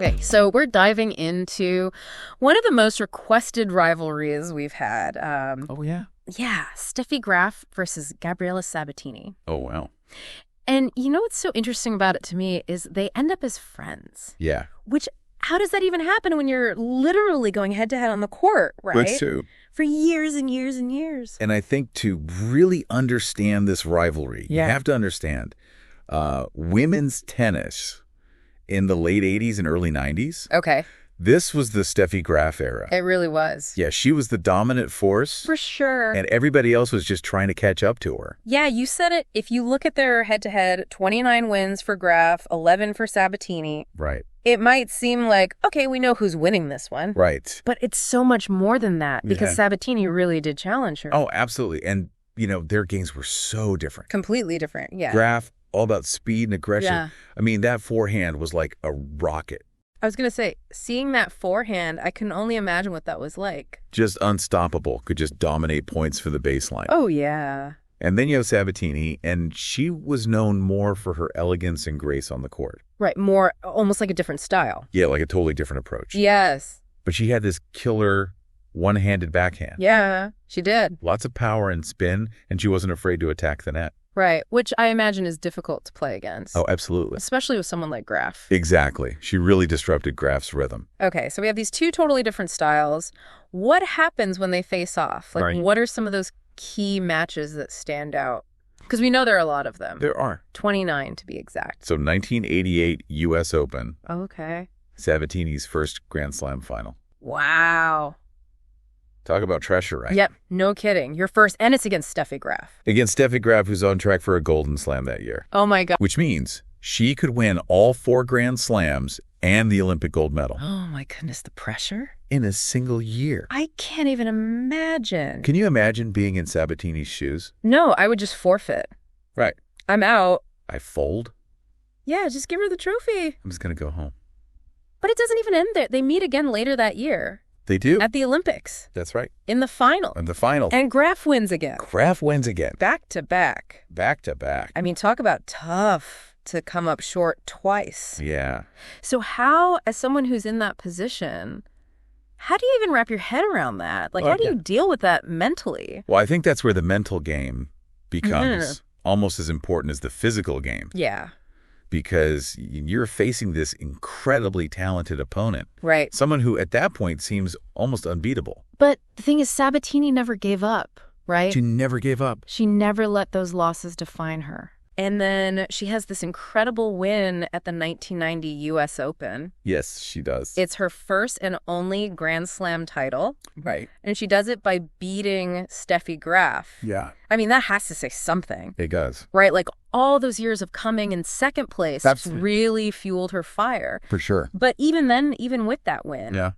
Okay, so we're diving into one of the most requested rivalries we've had. Oh, yeah? Yeah, Steffi Graf versus Gabriela Sabatini. Oh, wow. And you know what's so interesting about it to me is they end up as friends. Yeah. Which, how does that even happen when you're literally going head-to-head on the court, right? That's true. For years and years and years. And I think to really understand this rivalry, you have to understand women's tennis in the late 80s and early 90s. Okay. This was the Steffi Graf era. It really was. Yeah, she was the dominant force. For sure. And everybody else was just trying to catch up to her. Yeah, you said it. If you look at their head-to-head, 29 wins for Graf, 11 for Sabatini. Right. It might seem like, okay, we know who's winning this one. Right. But it's so much more than that because Sabatini really did challenge her. Oh, absolutely. And, you know, their games were so different. Completely different, yeah. Graf, all about speed and aggression. Yeah. I mean, that forehand was like a rocket. I was going to say, seeing that forehand, I can only imagine what that was like. Just unstoppable. Could just dominate points for the baseline. Oh, yeah. And then you have Sabatini, and she was known more for her elegance and grace on the court. Right, more, almost like a different style. Yeah, like a totally different approach. Yes. But she had this killer one-handed backhand. Yeah, she did. Lots of power and spin, and she wasn't afraid to attack the net. Right, which I imagine is difficult to play against. Oh, absolutely. Especially with someone like Graf. Exactly. She really disrupted Graf's rhythm. Okay, so we have these two totally different styles. What happens when they face off? Like, what are some of those key matches that stand out? Because we know there are a lot of them. There are. 29 to be exact. So 1988 U.S. Open. Okay. Sabatini's first Grand Slam final. Wow. Talk about treasure, right? Yep, no kidding. Your first, and it's against Steffi Graf. Against Steffi Graf, who's on track for a Golden Slam that year. Oh, my God. Which means she could win all 4 Grand Slams and the Olympic gold medal. Oh, my goodness, the pressure? In a single year. I can't even imagine. Can you imagine being in Sabatini's shoes? No, I would just forfeit. Right. I'm out. I fold. Yeah, just give her the trophy. I'm just going to go home. But it doesn't even end there. They meet again later that year. They do. At the Olympics. That's right. In the final. In the final. And Graf wins again. Graf wins again. Back to back. Back to back. I mean, talk about tough to come up short twice. Yeah. So how, as someone who's in that position, how do you even wrap your head around that? Like, how do you deal with that mentally? Well, I think that's where the mental game becomes almost as important as the physical game. Yeah. Because you're facing this incredibly talented opponent. Right. Someone who at that point seems almost unbeatable. But the thing is, Sabatini never gave up, right? She never gave up. She never let those losses define her. And then she has this incredible win at the 1990 U.S. Open. Yes, she does. It's her first and only Grand Slam title. Right. And she does it by beating Steffi Graf. Yeah. I mean, that has to say something. It does. Right? Like, all those years of coming in second place really fueled her fire. For sure. But even then, even with that win,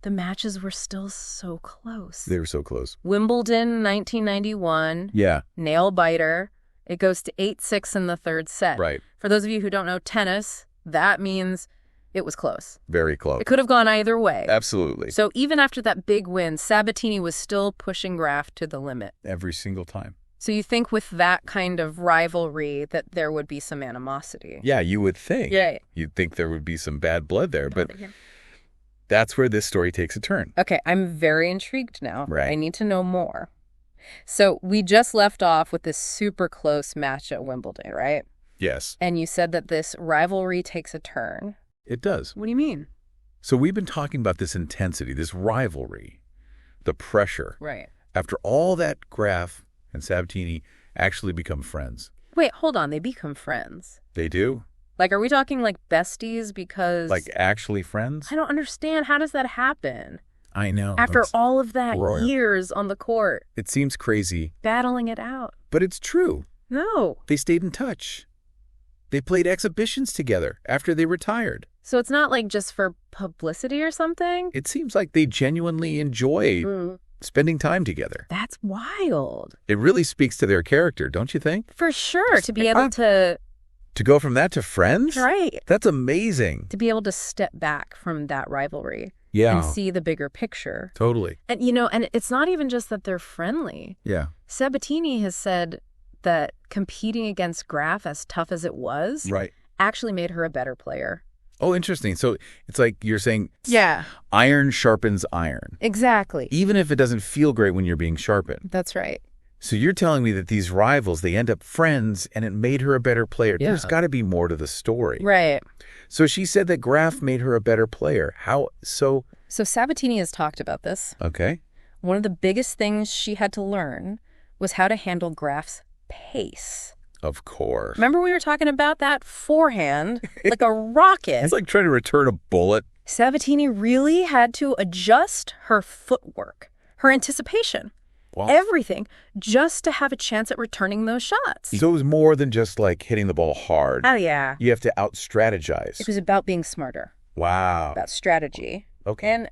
the matches were still so close. They were so close. Wimbledon, 1991. Yeah. Nail biter. It goes to 8-6 in the third set. Right. For those of you who don't know tennis, that means it was close. Very close. It could have gone either way. Absolutely. So even after that big win, Sabatini was still pushing Graf to the limit. Every single time. So you think with that kind of rivalry that there would be some animosity? Yeah, you would think. Yeah. You'd think there would be some bad blood there, but that's where this story takes a turn. Okay, I'm very intrigued now. Right. I need to know more. So we just left off with this super close match at Wimbledon, right? Yes. And you said that this rivalry takes a turn. It does. What do you mean? So we've been talking about this intensity, this rivalry, the pressure. Right. After all that, Graf and Sabatini actually become friends. Wait, hold on. They become friends. They do? Like, are we talking like besties because... Like actually friends? I don't understand. How does that happen? I know. After all of that years on the court. It seems crazy. Battling it out. But it's true. No. They stayed in touch. They played exhibitions together after they retired. So it's not like just for publicity or something? It seems like they genuinely enjoy spending time together. That's wild. It really speaks to their character, don't you think? For sure. To be able to... To go from that to friends? Right. That's amazing. To be able to step back from that rivalry. Yeah. And see the bigger picture. Totally. And, you know, and it's not even just that they're friendly. Yeah. Sabatini has said that competing against Graf, as tough as it was, right, actually made her a better player. Oh, interesting. So it's like you're saying iron sharpens iron. Exactly. Even if it doesn't feel great when you're being sharpened. That's right. So you're telling me that these rivals, they end up friends and it made her a better player. Yeah. There's got to be more to the story. Right. So she said that Graf made her a better player. How so? So Sabatini has talked about this. Okay. One of the biggest things she had to learn was how to handle Graf's pace. Of course. Remember we were talking about that forehand, like a rocket? It's like trying to return a bullet. Sabatini really had to adjust her footwork, her anticipation, everything, just to have a chance at returning those shots. So it was more than just like hitting the ball hard. Oh, yeah. You have to out-strategize. It was about being smarter. Wow. About strategy. Okay. And,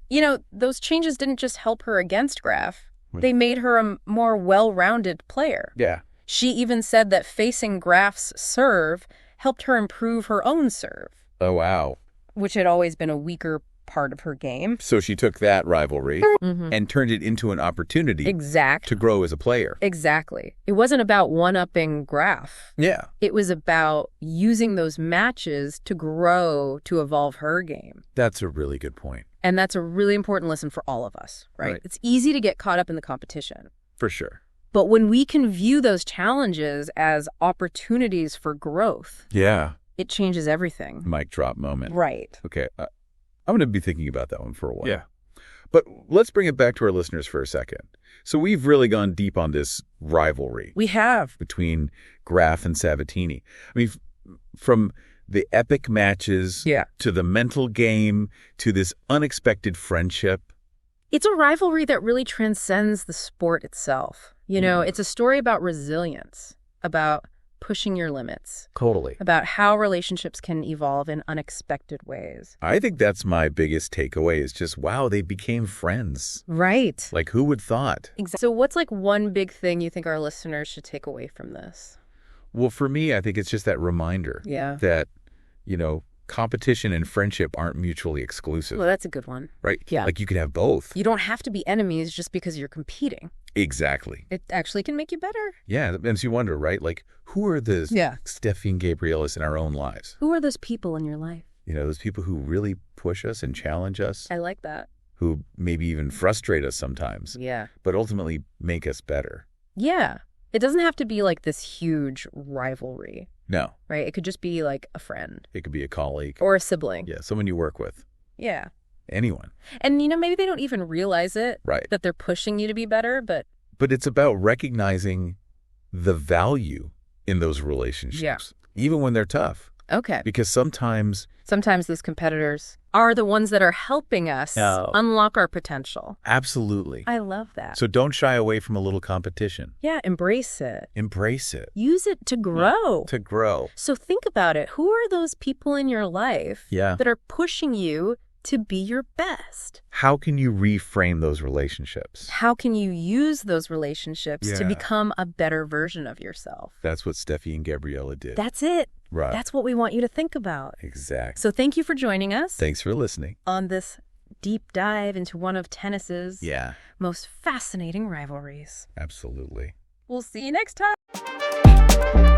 those changes didn't just help her against Graf. They made her a more well-rounded player. Yeah. She even said that facing Graf's serve helped her improve her own serve. Oh, wow. Which had always been a weaker part of her game. So she took that rivalry and turned it into an opportunity to grow as a player. Exactly. It wasn't about one-upping Graf. Yeah. It was about using those matches to grow, to evolve her game. That's a really good point. And that's a really important lesson for all of us, right? It's easy to get caught up in the competition. For sure. But when we can view those challenges as opportunities for growth, it changes everything. Mic drop moment. Right. Okay. I'm going to be thinking about that one for a while. Yeah. But let's bring it back to our listeners for a second. So we've really gone deep on this rivalry. We have. Between Graf and Sabatini. I mean, from the epic matches to the mental game to this unexpected friendship. It's a rivalry that really transcends the sport itself. It's a story about resilience, about pushing your limits. Totally. About how relationships can evolve in unexpected ways. I think that's my biggest takeaway is just, wow, they became friends. Right. Like, who would thought? Exactly. So what's like one big thing you think our listeners should take away from this? Well, for me, I think it's just that reminder that, competition and friendship aren't mutually exclusive. Well, that's a good one. Right? Yeah. Like you could have both. You don't have to be enemies just because you're competing. Exactly. It actually can make you better. Yeah. It makes you wonder, right? Like, who are the Steffi and Gabrielas in our own lives? Who are those people in your life? Those people who really push us and challenge us. I like that. Who maybe even frustrate us sometimes. Yeah. But ultimately make us better. Yeah. It doesn't have to be like this huge rivalry. No. Right? It could just be like a friend. It could be a colleague. Or a sibling. Yeah, someone you work with. Yeah. Anyone. And, maybe they don't even realize it. Right. That they're pushing you to be better, but... But it's about recognizing the value in those relationships. Yeah. Even when they're tough. Okay. Because sometimes those competitors are the ones that are helping us unlock our potential. Absolutely. I love that. So don't shy away from a little competition. Yeah, embrace it. Embrace it. Use it to grow. To grow. So think about it. Who are those people in your life that are pushing you to be your best? How can you reframe those relationships? How can you use those relationships to become a better version of yourself? That's what Steffi and Gabriela did. That's it. Right. That's what we want you to think about. Exactly. So thank you for joining us. Thanks for listening. On this deep dive into one of tennis's most fascinating rivalries. Absolutely. We'll see you next time.